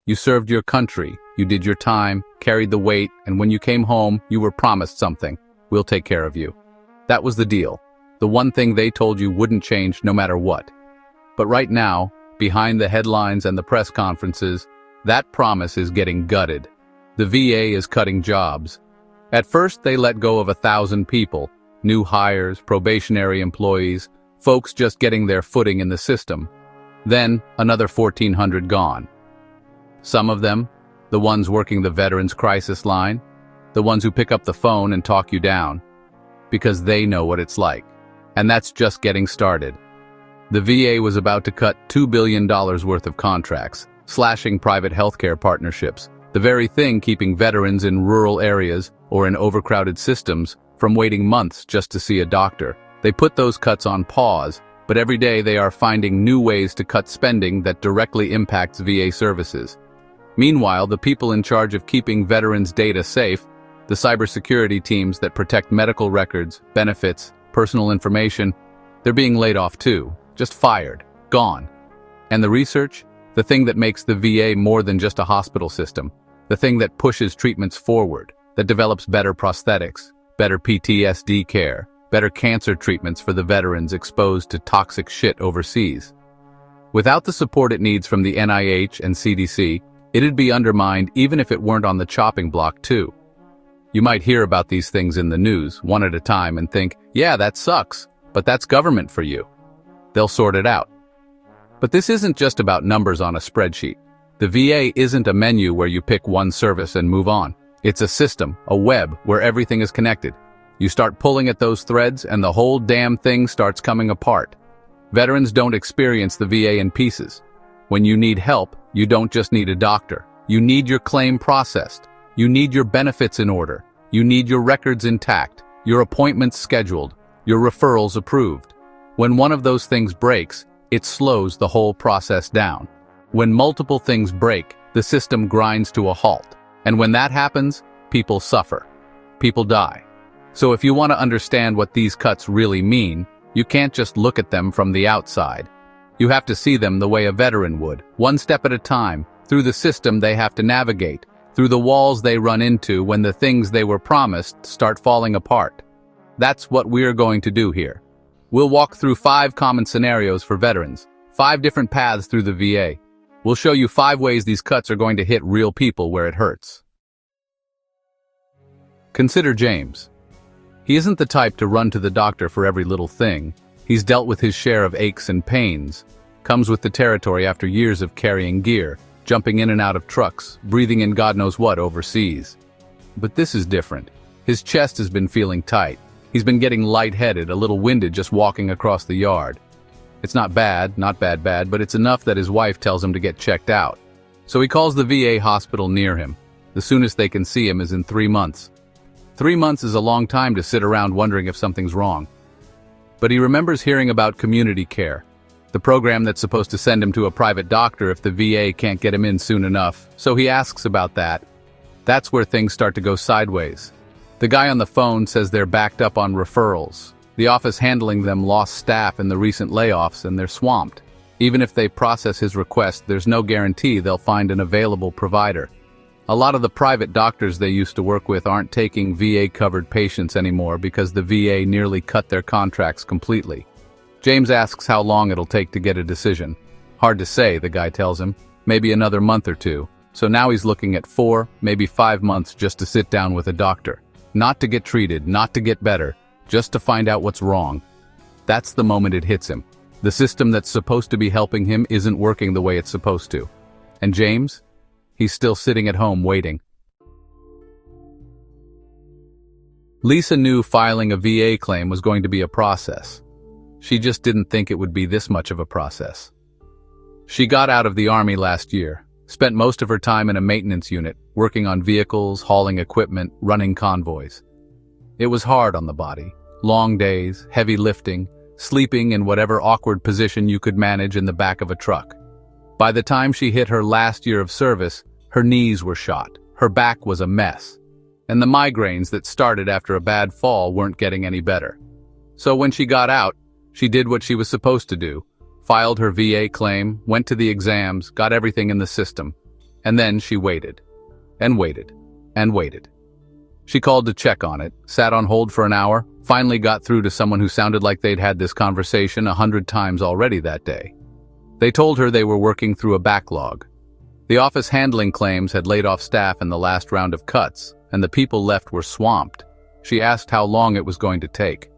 You served your country, you did your time, carried the weight, and when you came home, you were promised something. We'll take care of you. That was the deal. The one thing they told you wouldn't change no matter what. But right now, behind the headlines and the press conferences, that promise is getting gutted. The VA is cutting jobs. At first, they let go of 1,000 people, new hires, probationary employees, folks just getting their footing in the system. Then, another 1,400 gone. Some of them, the ones working the Veterans Crisis Line, the ones who pick up the phone and talk you down, because they know what it's like. And that's just getting started. The VA was about to cut $2 billion worth of contracts, slashing private healthcare partnerships, the very thing keeping veterans in rural areas or in overcrowded systems from waiting months just to see a doctor. They put those cuts on pause, but every day they are finding new ways to cut spending that directly impacts VA services. Meanwhile, the people in charge of keeping veterans' data safe, the cybersecurity teams that protect medical records, benefits, personal information, they're being laid off too, just fired, gone. And the research? The thing that makes the VA more than just a hospital system, the thing that pushes treatments forward, that develops better prosthetics, better PTSD care, better cancer treatments for the veterans exposed to toxic shit overseas. Without the support it needs from the NIH and CDC, it'd be undermined even if it weren't on the chopping block too. You might hear about these things in the news, one at a time, and think, yeah, that sucks, but that's government for you. They'll sort it out. But this isn't just about numbers on a spreadsheet. The VA isn't a menu where you pick one service and move on. It's a system, a web, where everything is connected. You start pulling at those threads and the whole damn thing starts coming apart. Veterans don't experience the VA in pieces. When you need help, you don't just need a doctor. You need your claim processed. You need your benefits in order. You need your records intact, your appointments scheduled, your referrals approved. When one of those things breaks, it slows the whole process down. When multiple things break, the system grinds to a halt. And when that happens, people suffer. People die. So if you want to understand what these cuts really mean, you can't just look at them from the outside. You have to see them the way a veteran would, one step at a time, through the system they have to navigate, through the walls they run into when the things they were promised start falling apart. That's what we're going to do here. We'll walk through 5 common scenarios for veterans, 5 different paths through the VA. We'll show you 5 ways these cuts are going to hit real people where it hurts. Consider James. He isn't the type to run to the doctor for every little thing. He's dealt with his share of aches and pains, comes with the territory after years of carrying gear, jumping in and out of trucks, breathing in God knows what overseas. But this is different. His chest has been feeling tight. He's been getting lightheaded, a little winded just walking across the yard. It's not bad, but it's enough that his wife tells him to get checked out. So he calls the VA hospital near him. The soonest they can see him is in 3 months. 3 months is a long time to sit around wondering if something's wrong. But he remembers hearing about community care, the program that's supposed to send him to a private doctor if the VA can't get him in soon enough. So he asks about that. That's where things start to go sideways. The guy on the phone says they're backed up on referrals. The office handling them lost staff in the recent layoffs and they're swamped. Even if they process his request, there's no guarantee they'll find an available provider. A lot of the private doctors they used to work with aren't taking VA-covered patients anymore because the VA nearly cut their contracts completely. James asks how long it'll take to get a decision. Hard to say, the guy tells him. Maybe another month or 2. So now he's looking at 4, maybe 5 months just to sit down with a doctor. Not to get treated, not to get better, just to find out what's wrong. That's the moment it hits him. The system that's supposed to be helping him isn't working the way it's supposed to. And James? He's still sitting at home waiting. Lisa knew filing a VA claim was going to be a process. She just didn't think it would be this much of a process. She got out of the Army last year, spent most of her time in a maintenance unit, working on vehicles, hauling equipment, running convoys. It was hard on the body. Long days, heavy lifting, sleeping in whatever awkward position you could manage in the back of a truck. By the time she hit her last year of service, her knees were shot, her back was a mess, and the migraines that started after a bad fall weren't getting any better. So when she got out, she did what she was supposed to do, filed her VA claim, went to the exams, got everything in the system, And then she waited, and waited, and waited. She called to check on it, sat on hold for an hour, finally got through to someone who sounded like they'd had this conversation 100 times already that day. They told her they were working through a backlog. The office handling claims had laid off staff in the last round of cuts, and the people left were swamped. She asked how long it was going to take.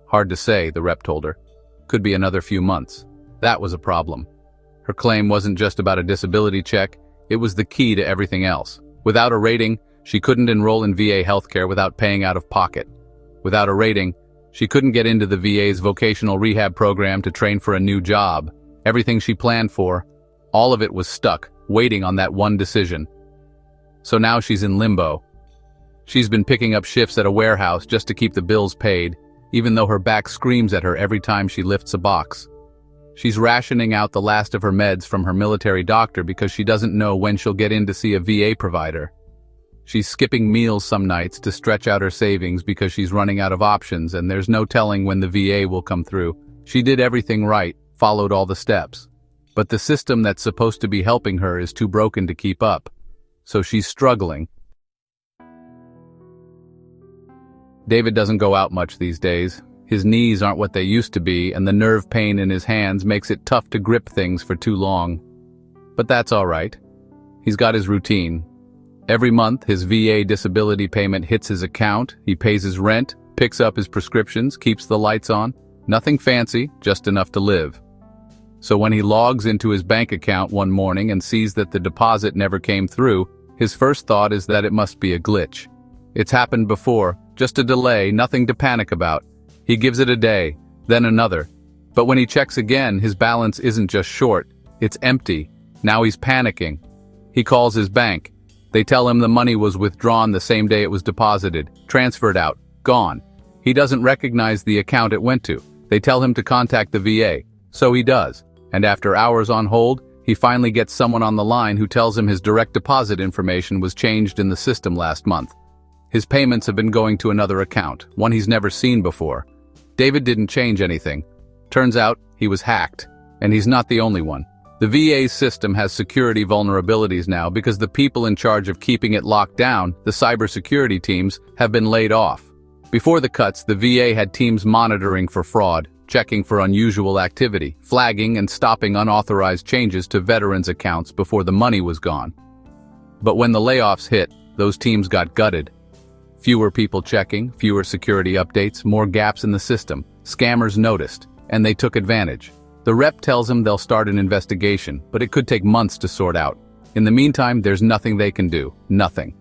Hard to say, the rep told her. Could be another few months. That was a problem. Her claim wasn't just about a disability check, it was the key to everything else. Without a rating, she couldn't enroll in VA healthcare without paying out of pocket. Without a rating, she couldn't get into the VA's vocational rehab program to train for a new job. Everything she planned for, all of it was stuck, waiting on that one decision. So now she's in limbo. She's been picking up shifts at a warehouse just to keep the bills paid, even though her back screams at her every time she lifts a box. She's rationing out the last of her meds from her military doctor because she doesn't know when she'll get in to see a VA provider. She's skipping meals some nights to stretch out her savings because she's running out of options and there's no telling when the VA will come through. She did everything right, followed all the steps. But the system that's supposed to be helping her is too broken to keep up. So she's struggling. David doesn't go out much these days. His knees aren't what they used to be, and the nerve pain in his hands makes it tough to grip things for too long. But that's all right. He's got his routine. Every month, his VA disability payment hits his account, he pays his rent, picks up his prescriptions, keeps the lights on. Nothing fancy, just enough to live. So when he logs into his bank account one morning and sees that the deposit never came through, his first thought is that it must be a glitch. It's happened before, just a delay, nothing to panic about. He gives it a day, then another. But when he checks again, his balance isn't just short, it's empty. Now he's panicking. He calls his bank. They tell him the money was withdrawn the same day it was deposited, transferred out, gone. He doesn't recognize the account it went to. They tell him to contact the VA. So he does. And after hours on hold, he finally gets someone on the line who tells him his direct deposit information was changed in the system last month. His payments have been going to another account, one he's never seen before. David didn't change anything. Turns out, he was hacked. And he's not the only one. The VA's system has security vulnerabilities now because the people in charge of keeping it locked down, the cybersecurity teams, have been laid off. Before the cuts, the VA had teams monitoring for fraud, checking for unusual activity, flagging and stopping unauthorized changes to veterans' accounts before the money was gone. But when the layoffs hit, those teams got gutted. Fewer people checking, fewer security updates, more gaps in the system. Scammers noticed, and they took advantage. The rep tells him they'll start an investigation, but it could take months to sort out. In the meantime, there's nothing they can do. Nothing.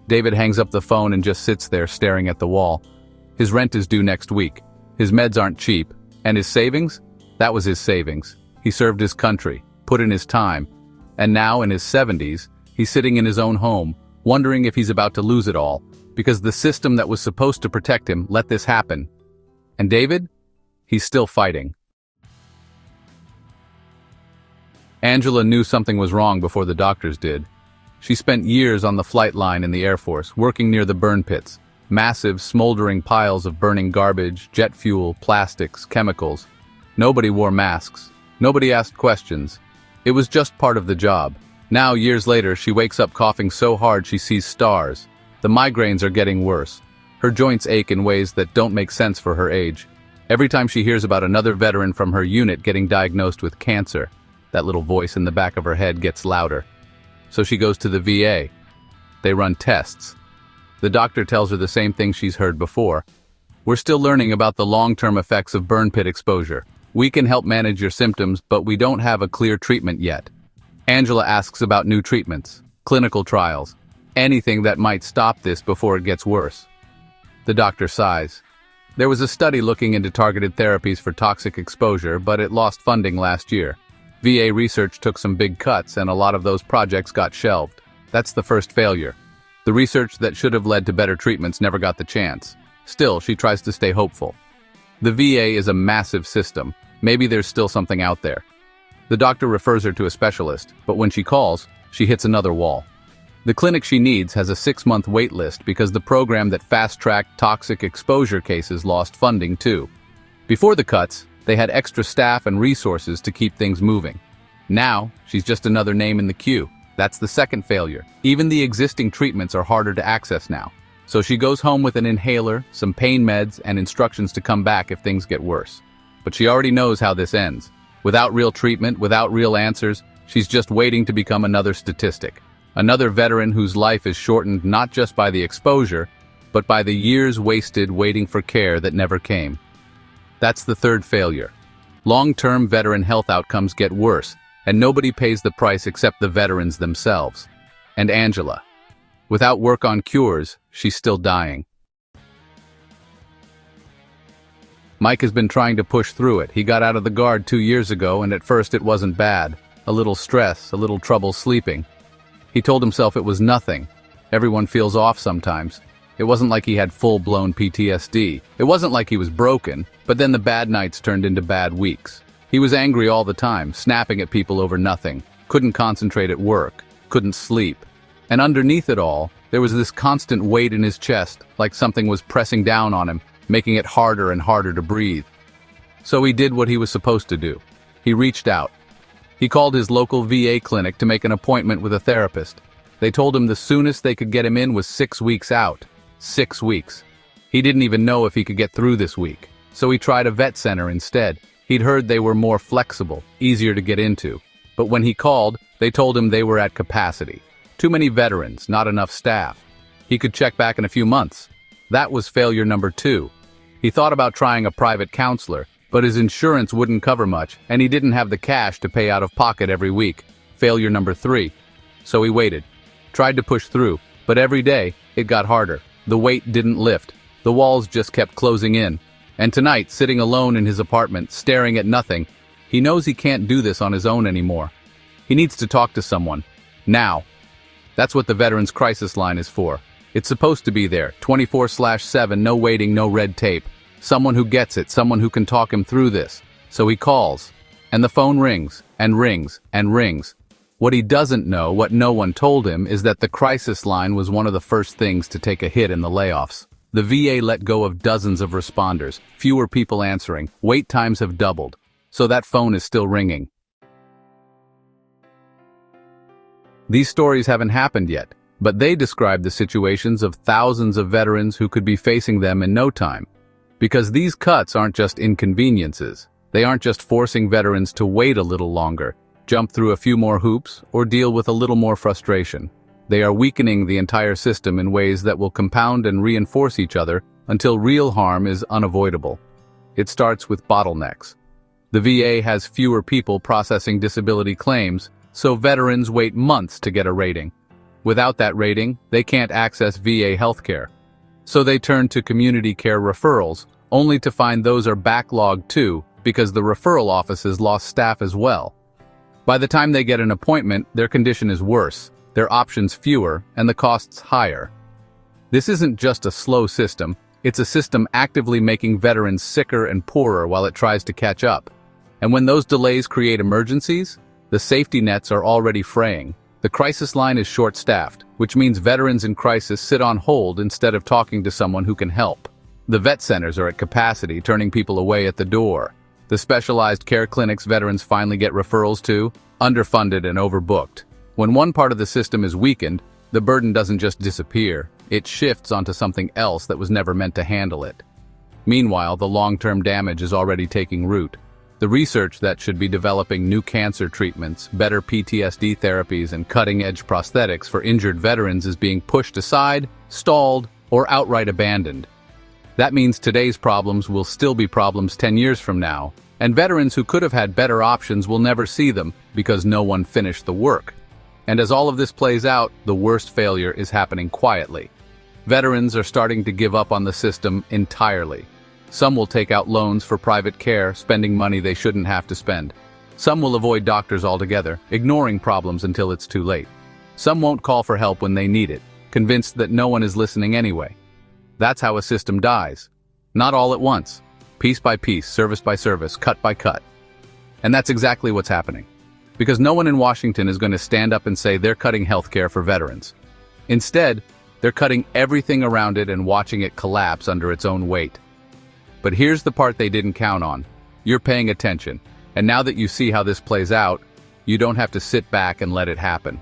David hangs up the phone and just sits there staring at the wall. His rent is due next week. His meds aren't cheap. And his savings? That was his savings. He served his country, put in his time. And now, in his 70s, he's sitting in his own home, wondering if he's about to lose it all, because the system that was supposed to protect him let this happen. And David? He's still fighting. Angela knew something was wrong before the doctors did. She spent years on the flight line in the Air Force, working near the burn pits. Massive, smoldering piles of burning garbage, jet fuel, plastics, chemicals. Nobody wore masks. Nobody asked questions. It was just part of the job. Now, years later, she wakes up coughing so hard she sees stars. The migraines are getting worse. Her joints ache in ways that don't make sense for her age. Every time she hears about another veteran from her unit getting diagnosed with cancer, that little voice in the back of her head gets louder. So she goes to the VA. They run tests. The doctor tells her the same thing she's heard before. We're still learning about the long-term effects of burn pit exposure. We can help manage your symptoms, but we don't have a clear treatment yet. Angela asks about new treatments, clinical trials, anything that might stop this before it gets worse. The doctor sighs. There was a study looking into targeted therapies for toxic exposure, but it lost funding last year. VA research took some big cuts, and a lot of those projects got shelved. That's the first failure. The research that should have led to better treatments never got the chance. Still, she tries to stay hopeful. The VA is a massive system. Maybe there's still something out there. The doctor refers her to a specialist, but when she calls, she hits another wall. The clinic she needs has a 6-month wait list because the program that fast-tracked toxic exposure cases lost funding too. Before the cuts, they had extra staff and resources to keep things moving. Now, she's just another name in the queue. That's the second failure. Even the existing treatments are harder to access now. So she goes home with an inhaler, some pain meds, and instructions to come back if things get worse. But she already knows how this ends. Without real treatment, without real answers, she's just waiting to become another statistic. Another veteran whose life is shortened not just by the exposure, but by the years wasted waiting for care that never came. That's the third failure. Long-term veteran health outcomes get worse, and nobody pays the price except the veterans themselves. And Angela. Without work on cures, she's still dying. Mike has been trying to push through it. He got out of the Guard 2 years ago, and at first it wasn't bad. A little stress, a little trouble sleeping. He told himself it was nothing. Everyone feels off sometimes. It wasn't like he had full-blown PTSD. It wasn't like he was broken, but then the bad nights turned into bad weeks. He was angry all the time, snapping at people over nothing. Couldn't concentrate at work. Couldn't sleep. And underneath it all, there was this constant weight in his chest, like something was pressing down on him, making it harder and harder to breathe. So he did what he was supposed to do. He reached out. He called his local VA clinic to make an appointment with a therapist. They told him the soonest they could get him in was 6 weeks out. 6 weeks. He didn't even know if he could get through this week. So he tried a vet center instead. He'd heard they were more flexible, easier to get into. But when he called, they told him they were at capacity. Too many veterans, not enough staff. He could check back in a few months. That was failure number 2. He thought about trying a private counselor, but his insurance wouldn't cover much, and he didn't have the cash to pay out of pocket every week. Failure number 3. So he waited. Tried to push through, but every day, it got harder. The weight didn't lift. The walls just kept closing in. And tonight, sitting alone in his apartment, staring at nothing, he knows he can't do this on his own anymore. He needs to talk to someone. Now. That's what the Veterans Crisis Line is for. It's supposed to be there, 24/7, no waiting, no red tape. Someone who gets it, someone who can talk him through this. So he calls. And the phone rings, and rings, and rings. What he doesn't know, what no one told him, is that the crisis line was one of the first things to take a hit in the layoffs. The VA let go of dozens of responders, fewer people answering, wait times have doubled. So that phone is still ringing. These stories haven't happened yet, but they describe the situations of thousands of veterans who could be facing them in no time. Because these cuts aren't just inconveniences. They aren't just forcing veterans to wait a little longer, jump through a few more hoops, or deal with a little more frustration. They are weakening the entire system in ways that will compound and reinforce each other until real harm is unavoidable. It starts with bottlenecks. The VA has fewer people processing disability claims, so veterans wait months to get a rating. Without that rating, they can't access VA healthcare. So they turn to community care referrals, only to find those are backlogged too, because the referral offices lost staff as well. By the time they get an appointment, their condition is worse, their options fewer, and the costs higher. This isn't just a slow system, it's a system actively making veterans sicker and poorer while it tries to catch up. And when those delays create emergencies, the safety nets are already fraying. The crisis line is short-staffed, which means veterans in crisis sit on hold instead of talking to someone who can help. The vet centers are at capacity, turning people away at the door. The specialized care clinics veterans finally get referrals to, underfunded and overbooked. When one part of the system is weakened, the burden doesn't just disappear, it shifts onto something else that was never meant to handle it. Meanwhile, the long-term damage is already taking root. The research that should be developing new cancer treatments, better PTSD therapies, and cutting-edge prosthetics for injured veterans is being pushed aside, stalled, or outright abandoned. That means today's problems will still be problems 10 years from now, and veterans who could have had better options will never see them because no one finished the work. And as all of this plays out, the worst failure is happening quietly. Veterans are starting to give up on the system entirely. Some will take out loans for private care, spending money they shouldn't have to spend. Some will avoid doctors altogether, ignoring problems until it's too late. Some won't call for help when they need it, convinced that no one is listening anyway. That's how a system dies. Not all at once. Piece by piece, service by service, cut by cut. And that's exactly what's happening. Because no one in Washington is going to stand up and say they're cutting healthcare for veterans. Instead, they're cutting everything around it and watching it collapse under its own weight. But here's the part they didn't count on. You're paying attention. And now that you see how this plays out, you don't have to sit back and let it happen.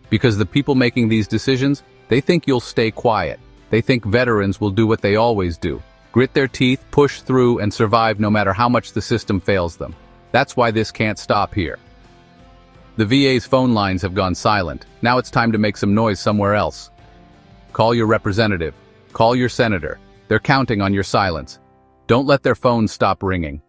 Because the people making these decisions, they think you'll stay quiet. They think veterans will do what they always do. Grit their teeth, push through, and survive no matter how much the system fails them. That's why this can't stop here. The VA's phone lines have gone silent. Now it's time to make some noise somewhere else. Call your representative. Call your senator. They're counting on your silence. Don't let their phones stop ringing.